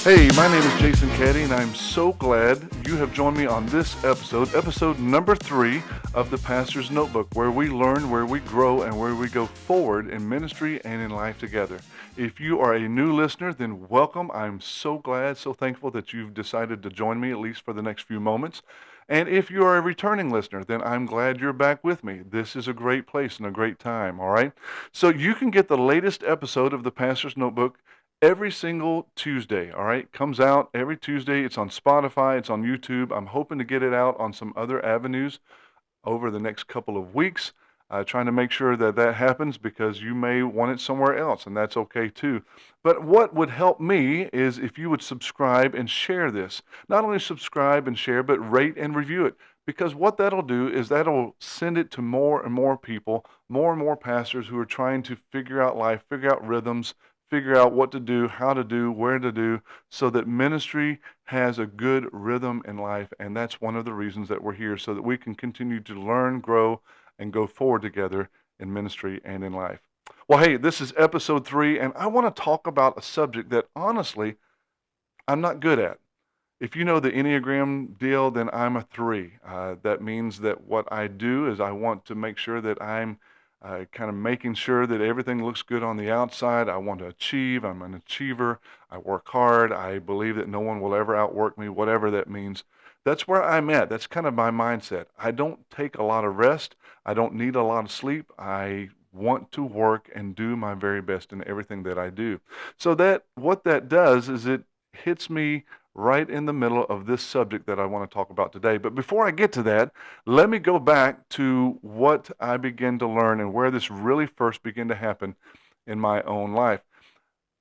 Hey, my name is Jason Caddy, and I'm so glad you have joined me on this episode number 3 of the Pastor's Notebook, where we learn, where we grow, and where we go forward in ministry and in life together. If you are a new listener, then welcome. I'm so glad, so thankful that you've decided to join me, at least for the next few moments. And if you are a returning listener, then I'm glad you're back with me. This is a great place and a great time, all right? So you can get the latest episode of the Pastor's Notebook every single Tuesday, all right? Comes out every Tuesday. It's on Spotify, it's on YouTube. I'm hoping to get it out on some other avenues over the next couple of weeks. Trying to make sure that that happens because you may want it somewhere else, and that's okay too. But what would help me is if you would subscribe and share this. Not only subscribe and share, but rate and review it. Because what that'll do is that'll send it to more and more pastors who are trying to figure out life, figure out rhythms, figure out what to do, how to do, where to do, so that ministry has a good rhythm in life. And that's one of the reasons that we're here, so that we can continue to learn, grow, and go forward together in ministry and in life. Well, hey, this is episode 3, and I want to talk about a subject that honestly I'm not good at. If you know the Enneagram deal, then I'm a 3. That means that what I do is I want to make sure that I'm kind of making sure that everything looks good on the outside. I want to achieve. I'm an achiever. I work hard. I believe that no one will ever outwork me, whatever that means. That's where I'm at. That's kind of my mindset. I don't take a lot of rest. I don't need a lot of sleep. I want to work and do my very best in everything that I do. So that what that does is it hits me right in the middle of this subject that I want to talk about today. But before I get to that, let me go back to what I began to learn and where this really first began to happen in my own life.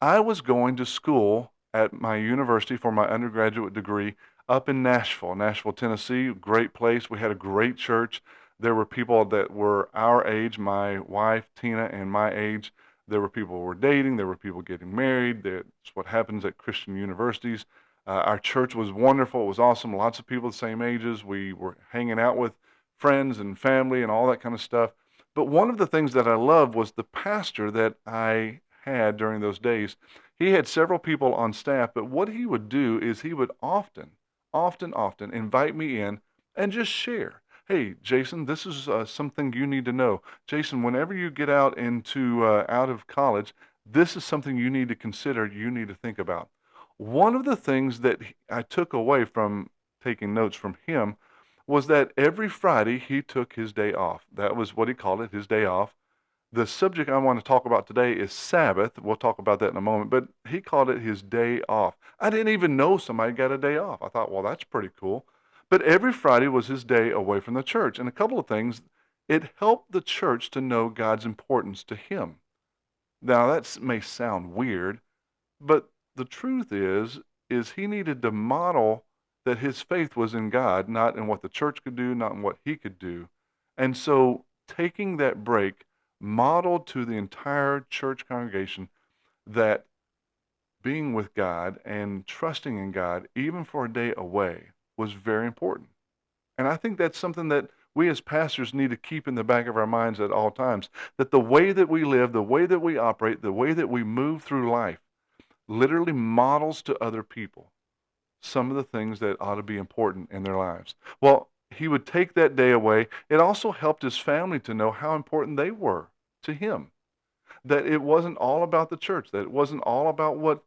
I was going to school at my university for my undergraduate degree up in Nashville, Tennessee. Great place. We had a great church. There were people that were our age, my wife, Tina, and my age. There were people who were dating. There were people getting married. That's what happens at Christian universities. Our church was wonderful. It was awesome. Lots of people the same ages. We were hanging out with friends and family and all that kind of stuff. But one of the things that I loved was the pastor that I had during those days. He had several people on staff, but what he would do is he would often invite me in and just share. Hey, Jason, this is something you need to know. Jason, whenever you get out of college, this is something you need to consider, you need to think about. One of the things that I took away from taking notes from him was that every Friday he took his day off. That was what he called it, his day off. The subject I want to talk about today is Sabbath. We'll talk about that in a moment, but he called it his day off. I didn't even know somebody got a day off. I thought, well, that's pretty cool. But every Friday was his day away from the church. And a couple of things, it helped the church to know God's importance to him. Now, that may sound weird, but the truth is he needed to model that his faith was in God, not in what the church could do, not in what he could do. And so taking that break modeled to the entire church congregation that being with God and trusting in God, even for a day away, was very important. And I think that's something that we as pastors need to keep in the back of our minds at all times. That the way that we live, the way that we operate, the way that we move through life literally models to other people some of the things that ought to be important in their lives. Well, he would take that day away. It also helped his family to know how important they were to him. That it wasn't all about the church, that it wasn't all about what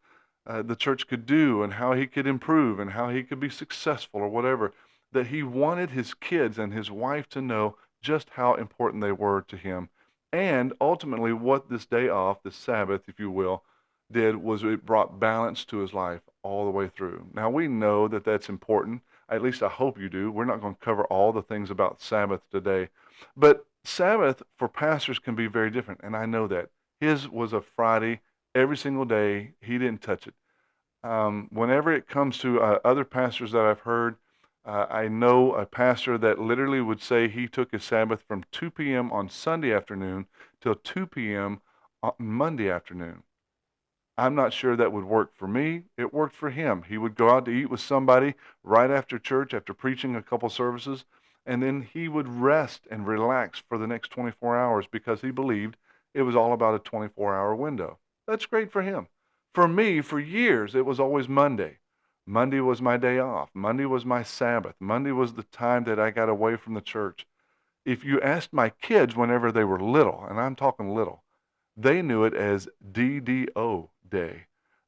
the church could do and how he could improve and how he could be successful or whatever. That he wanted his kids and his wife to know just how important they were to him. And ultimately, what this day off, this Sabbath, if you will, did was it brought balance to his life all the way through. Now, we know that that's important. At least I hope you do. We're not going to cover all the things about Sabbath today. But Sabbath for pastors can be very different, and I know that. His was a Friday every single day. He didn't touch it. Whenever it comes to other pastors that I've heard, I know a pastor that literally would say he took his Sabbath from 2 p.m. on Sunday afternoon till 2 p.m. on Monday afternoon. I'm not sure that would work for me. It worked for him. He would go out to eat with somebody right after church, after preaching a couple services, and then he would rest and relax for the next 24 hours because he believed it was all about a 24-hour window. That's great for him. For me, for years, it was always Monday. Monday was my day off. Monday was my Sabbath. Monday was the time that I got away from the church. If you asked my kids whenever they were little, and I'm talking little, they knew it as DDO day.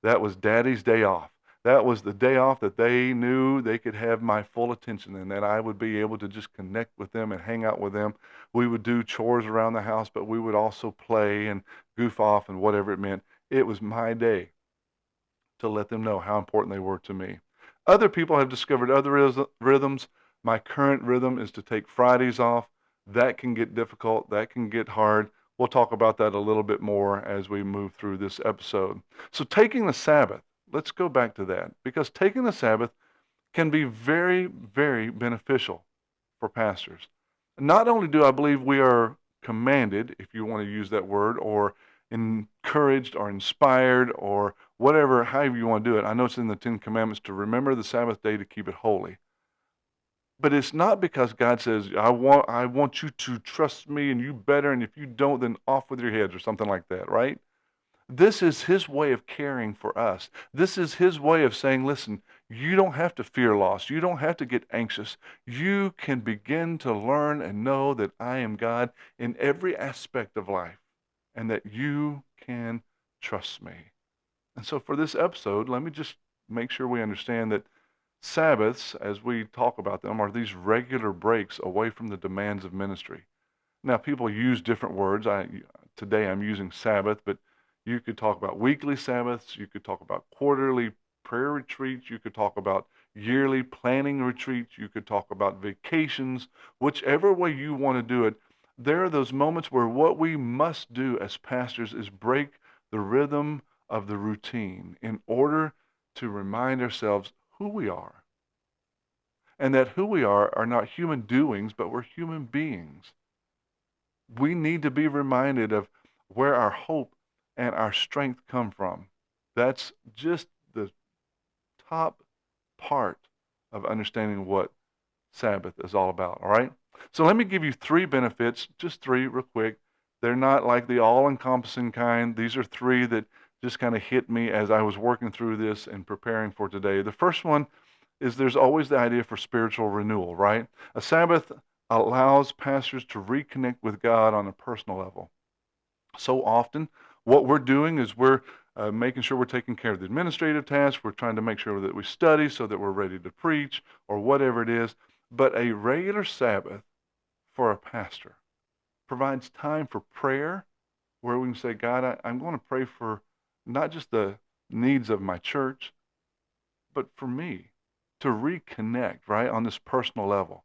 That was Daddy's day off. That was the day off that they knew they could have my full attention and that I would be able to just connect with them and hang out with them. We would do chores around the house, but we would also play and goof off and whatever it meant. It was my day to let them know how important they were to me. Other people have discovered other rhythms. My current rhythm is to take Fridays off. That can get difficult. That can get hard. We'll talk about that a little bit more as we move through this episode. So, taking the Sabbath, let's go back to that because taking the Sabbath can be very, very beneficial for pastors. Not only do I believe we are commanded, if you want to use that word, or encouraged or inspired or whatever, however you want to do it. I know it's in the Ten Commandments to remember the Sabbath day to keep it holy. But it's not because God says, I want you to trust me and you better, and if you don't, then off with your heads or something like that, right? This is his way of caring for us. This is his way of saying, listen, you don't have to fear loss. You don't have to get anxious. You can begin to learn and know that I am God in every aspect of life and that you can trust me. And so for this episode, let me just make sure we understand that Sabbaths, as we talk about them, are these regular breaks away from the demands of ministry. Now, people use different words. Today I'm using Sabbath, but you could talk about weekly Sabbaths. You could talk about quarterly prayer retreats. You could talk about yearly planning retreats. You could talk about vacations. Whichever way you want to do it, there are those moments where what we must do as pastors is break the rhythm of the routine in order to remind ourselves who we are. And that who we are not human doings, but we're human beings. We need to be reminded of where our hope and our strength come from. That's just the top part of understanding what Sabbath is all about, all right? So let me give you three benefits, just three real quick. They're not like the all-encompassing kind. These are three that just kind of hit me as I was working through this and preparing for today. The first one is there's always the idea for spiritual renewal, right? A Sabbath allows pastors to reconnect with God on a personal level. So often, what we're doing is we're making sure we're taking care of the administrative tasks. We're trying to make sure that we study so that we're ready to preach or whatever it is. But a regular Sabbath for a pastor provides time for prayer where we can say, God, I'm going to pray for not just the needs of my church, but for me to reconnect, right, on this personal level.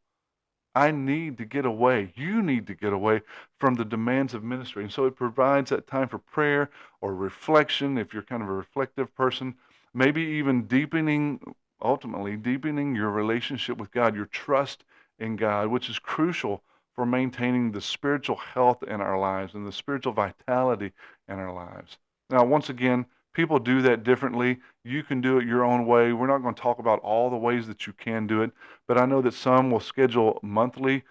I need to get away. You need to get away from the demands of ministry. And so it provides that time for prayer or reflection if you're kind of a reflective person, maybe even ultimately deepening your relationship with God, your trust in God, which is crucial for maintaining the spiritual health in our lives and the spiritual vitality in our lives. Now, once again, people do that differently. You can do it your own way. We're not going to talk about all the ways that you can do it, but I know that some will schedule monthly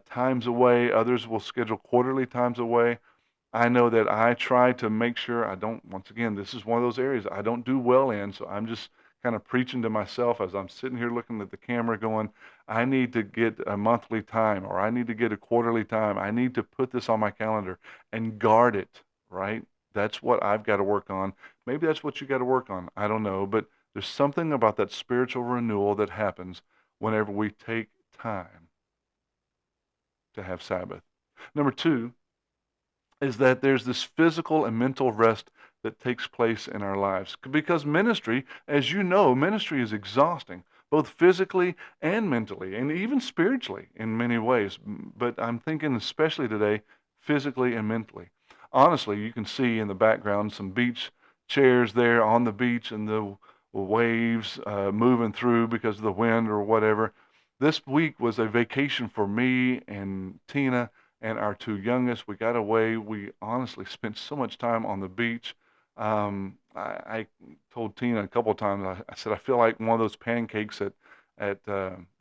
times away. Others will schedule quarterly times away. I know that I try to make sure I don't, once again, this is one of those areas I don't do well in, so I'm just kind of preaching to myself as I'm sitting here looking at the camera going, I need to get a monthly time or I need to get a quarterly time. I need to put this on my calendar and guard it, right? That's what I've got to work on. Maybe that's what you got to work on. I don't know, but there's something about that spiritual renewal that happens whenever we take time to have Sabbath. Number two is that there's this physical and mental rest that takes place in our lives. Because ministry, as you know, ministry is exhausting, both physically and mentally, and even spiritually in many ways. But I'm thinking especially today, physically and mentally. Honestly, you can see in the background some beach chairs there on the beach and the waves moving through because of the wind or whatever. This week was a vacation for me and Tina and our two youngest. We got away. We honestly spent so much time on the beach. I told Tina a couple of times, I said, I feel like one of those pancakes at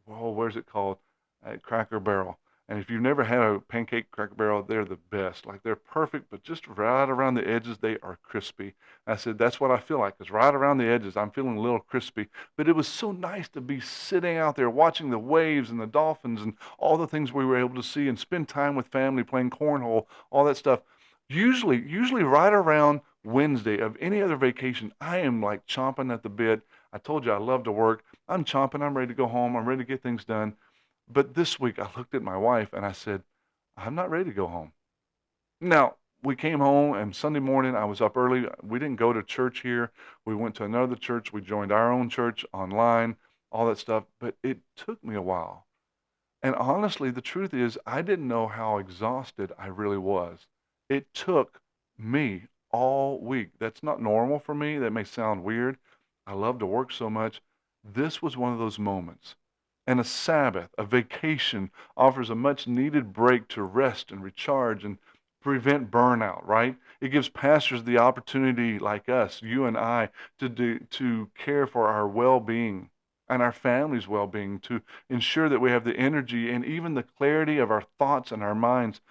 where's it called? At Cracker Barrel. And if you've never had a pancake Cracker Barrel, they're the best. Like they're perfect, but just right around the edges, they are crispy. I said, that's what I feel like, is right around the edges, I'm feeling a little crispy. But it was so nice to be sitting out there watching the waves and the dolphins and all the things we were able to see and spend time with family playing cornhole, all that stuff. Usually right around Wednesday of any other vacation, I am like chomping at the bit. I told you I love to work. I'm chomping. I'm ready to go home. I'm ready to get things done. But this week I looked at my wife and I said, I'm not ready to go home. Now, we came home and Sunday morning I was up early. We didn't go to church here. We went to another church. We joined our own church online, all that stuff. But it took me a while. And honestly, the truth is, I didn't know how exhausted I really was. It took me all week. That's not normal for me. That may sound weird. I love to work so much. This was one of those moments. And a Sabbath, a vacation, offers a much needed break to rest and recharge and prevent burnout, right? It gives pastors the opportunity, like us, you and I, to care for our well-being and our family's well-being, to ensure that we have the energy and even the clarity of our thoughts and our minds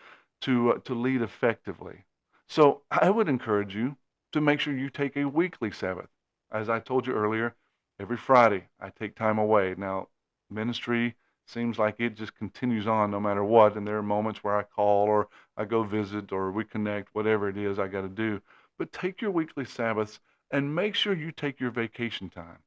to lead effectively. So I would encourage you to make sure you take a weekly Sabbath. As I told you earlier, every Friday I take time away. Now, ministry seems like it just continues on no matter what, and there are moments where I call or I go visit or we connect, whatever it is I got to do. But take your weekly Sabbaths and make sure you take your vacation time.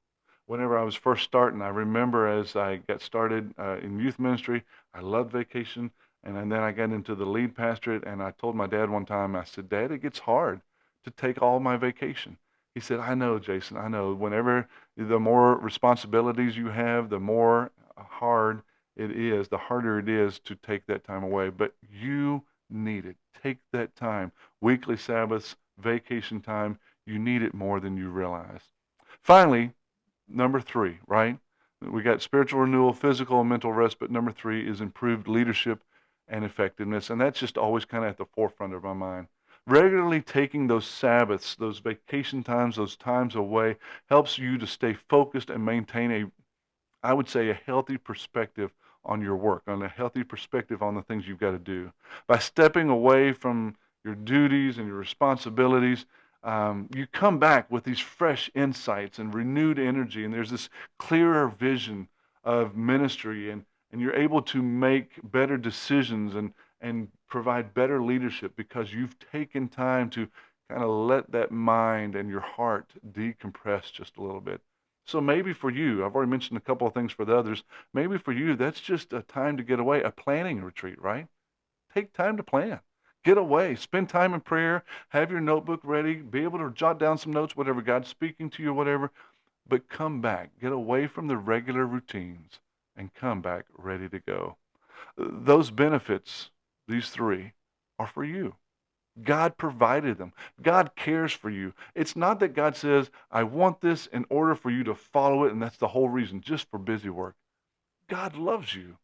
Whenever I was first starting, I remember as I got started in youth ministry, I loved vacation. And then I got into the lead pastorate, and I told my dad one time, I said, Dad, it gets hard to take all my vacation. He said, I know, Jason, I know. Whenever the more responsibilities you have, the more hard it is, the harder it is to take that time away. But you need it. Take that time. Weekly Sabbaths, vacation time, you need it more than you realize. Finally, number three, right? We got spiritual renewal, physical and mental rest, but number three is improved leadership and effectiveness. And that's just always kind of at the forefront of my mind. Regularly taking those Sabbaths, those vacation times, those times away helps you to stay focused and maintain I would say, a healthy perspective on your work, on a healthy perspective on the things you've got to do. By stepping away from your duties and your responsibilities, you come back with these fresh insights and renewed energy, and there's this clearer vision of ministry, and you're able to make better decisions and provide better leadership because you've taken time to kind of let that mind and your heart decompress just a little bit. So maybe for you, I've already mentioned a couple of things for the others. Maybe for you, that's just a time to get away, a planning retreat, right? Take time to plan. Get away, spend time in prayer, have your notebook ready, be able to jot down some notes, whatever God's speaking to you, whatever, but come back. Get away from the regular routines and come back ready to go. Those benefits, these three, are for you. God provided them. God cares for you. It's not that God says, I want this in order for you to follow it, and that's the whole reason, just for busy work. God loves you,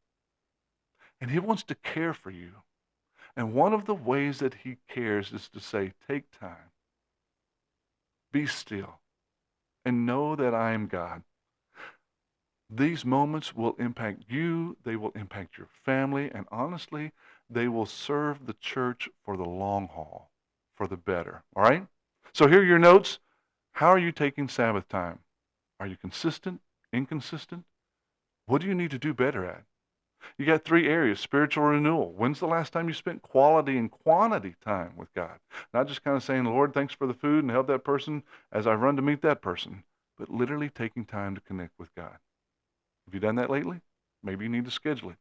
and He wants to care for you. And one of the ways that He cares is to say, take time, be still, and know that I am God. These moments will impact you, they will impact your family, and honestly, they will serve the church for the long haul, for the better. All right? So here are your notes. How are you taking Sabbath time? Are you consistent? Inconsistent? What do you need to do better at? You got three areas. Spiritual renewal. When's the last time you spent quality and quantity time with God? Not just kind of saying, Lord, thanks for the food and help that person as I run to meet that person, but literally taking time to connect with God. Have you done that lately? Maybe you need to schedule it.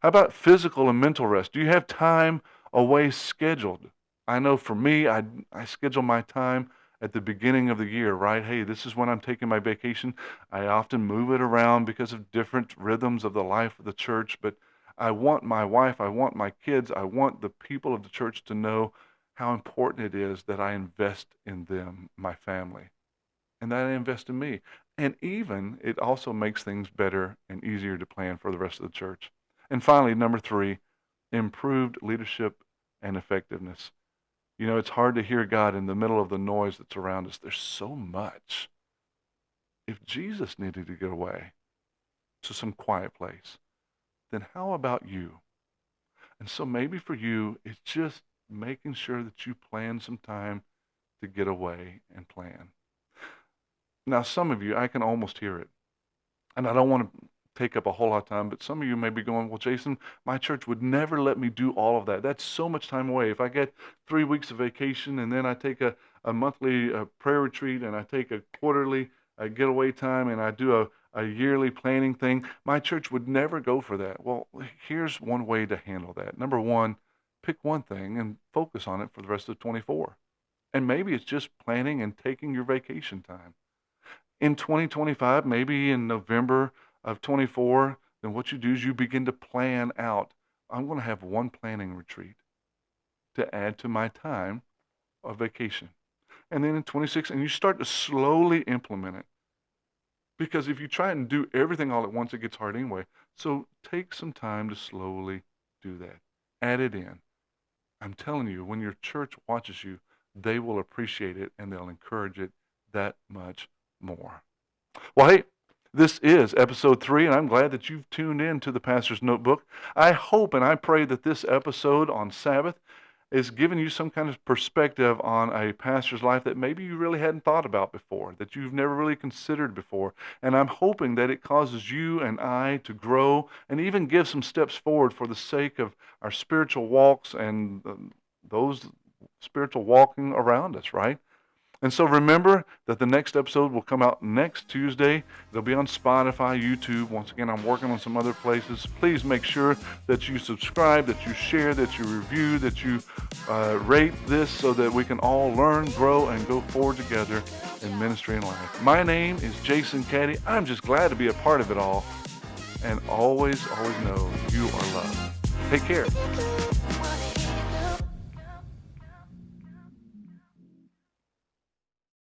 How about physical and mental rest? Do you have time away scheduled? I know for me, I schedule my time at the beginning of the year, right? Hey, this is when I'm taking my vacation. I often move it around because of different rhythms of the life of the church, but I want my wife, I want my kids, I want the people of the church to know how important it is that I invest in them, my family, and that I invest in me. And even it also makes things better and easier to plan for the rest of the church. And finally, number three, improved leadership and effectiveness. You know, it's hard to hear God in the middle of the noise that's around us. There's so much. If Jesus needed to get away to some quiet place, then how about you? And so maybe for you, it's just making sure that you plan some time to get away and plan. Now, some of you, I can almost hear it. And I don't want to take up a whole lot of time, but some of you may be going, well, Jason, my church would never let me do all of that. That's so much time away. If I get 3 weeks of vacation and then I take a monthly prayer retreat and I take a quarterly getaway time and I do a yearly planning thing, my church would never go for that. Well, here's one way to handle that. Number one, pick one thing and focus on it for the rest of 24. And maybe it's just planning and taking your vacation time in 2025, maybe in November of 24, then what you do is you begin to plan out. I'm going to have one planning retreat to add to my time of vacation. And then in 26, and you start to slowly implement it. Because if you try and do everything all at once, it gets hard anyway. So take some time to slowly do that. Add it in. I'm telling you, when your church watches you, they will appreciate it and they'll encourage it that much more. Well, hey, this is episode 3, and I'm glad that you've tuned in to the Pastor's Notebook. I hope and I pray that this episode on Sabbath is giving you some kind of perspective on a pastor's life that maybe you really hadn't thought about before, that you've never really considered before. And I'm hoping that it causes you and I to grow and even give some steps forward for the sake of our spiritual walks and those spiritual walking around us, right? And so remember that the next episode will come out next Tuesday. It'll be on Spotify, YouTube. Once again, I'm working on some other places. Please make sure that you subscribe, that you share, that you review, that you rate this so that we can all learn, grow, and go forward together in ministry and life. My name is Jason Caddy. I'm just glad to be a part of it all. And always, always know you are loved. Take care.